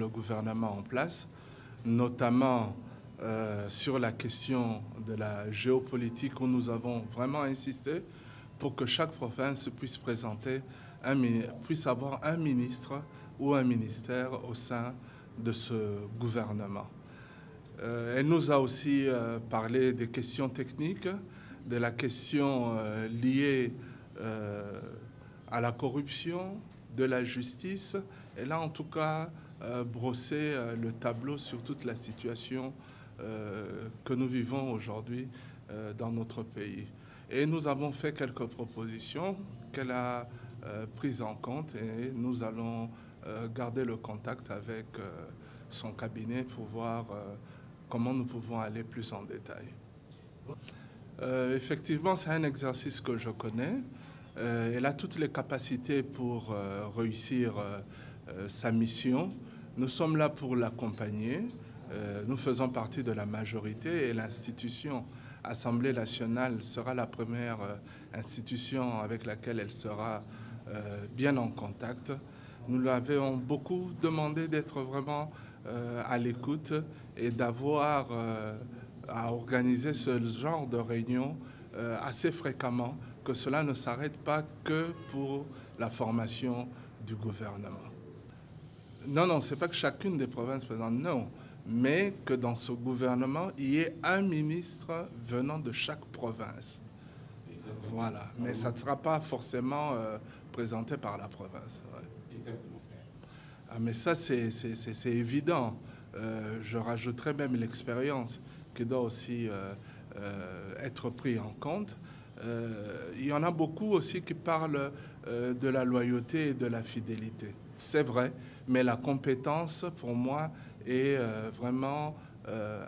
Le gouvernement en place, notamment sur la question de la géopolitique où nous avons vraiment insisté pour que chaque province puisse puisse avoir un ministre ou un ministère au sein de ce gouvernement. Elle nous a aussi parlé des questions techniques, de la question liée à la corruption, de la justice. Et là, en tout cas, brosser le tableau sur toute la situation que nous vivons aujourd'hui dans notre pays. Et nous avons fait quelques propositions qu'elle a prises en compte et nous allons garder le contact avec son cabinet pour voir comment nous pouvons aller plus en détail. Effectivement, c'est un exercice que je connais. Elle a toutes les capacités pour réussir sa mission. Nous sommes là pour l'accompagner. Nous faisons partie de la majorité et l'institution Assemblée nationale sera la première institution avec laquelle elle sera bien en contact. Nous lui avons beaucoup demandé d'être vraiment à l'écoute et d'avoir à organiser ce genre de réunion assez fréquemment, que cela ne s'arrête pas que pour la formation du gouvernement. Non, c'est pas que chacune des provinces présente, non, mais que dans ce gouvernement, il y ait un ministre venant de chaque province. Exactement. Voilà, mais ça ne sera pas forcément présenté par la province. Ouais. Exactement. Ah, mais ça, c'est évident. Je rajouterais même l'expérience qui doit aussi être prise en compte. Il y en a beaucoup aussi qui parlent de la loyauté et de la fidélité. C'est vrai, mais la compétence, pour moi, est vraiment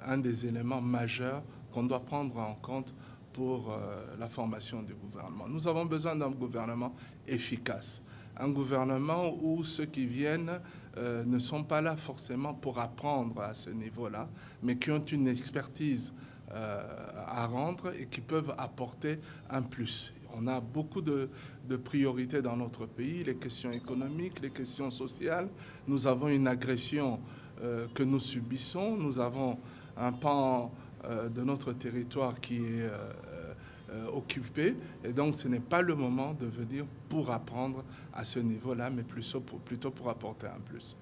un des éléments majeurs qu'on doit prendre en compte pour la formation du gouvernement. Nous avons besoin d'un gouvernement efficace, un gouvernement où ceux qui viennent ne sont pas là forcément pour apprendre à ce niveau-là, mais qui ont une expertise à rendre et qui peuvent apporter un plus. On a beaucoup de priorités dans notre pays, les questions économiques, les questions sociales. Nous avons une agression que nous subissons. Nous avons un pan de notre territoire qui est occupé. Et donc, ce n'est pas le moment de venir pour apprendre à ce niveau-là, mais plutôt pour apporter un plus.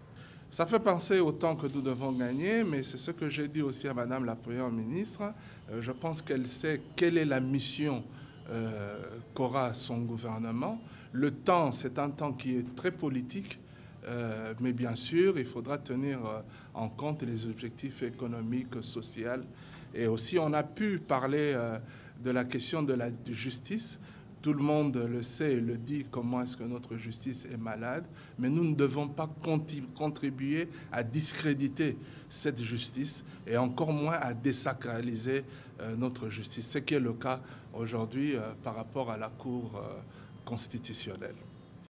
Ça fait penser au temps que nous devons gagner, mais c'est ce que j'ai dit aussi à Madame la Première ministre. Je pense qu'elle sait quelle est la mission qu'aura son gouvernement. Le temps, c'est un temps qui est très politique, mais bien sûr, il faudra tenir en compte les objectifs économiques, sociaux. Et aussi, on a pu parler de la question de la justice. Tout le monde le sait et le dit, comment est-ce que notre justice est malade, mais nous ne devons pas contribuer à discréditer cette justice et encore moins à désacraliser notre justice, ce qui est le cas aujourd'hui par rapport à la Cour constitutionnelle.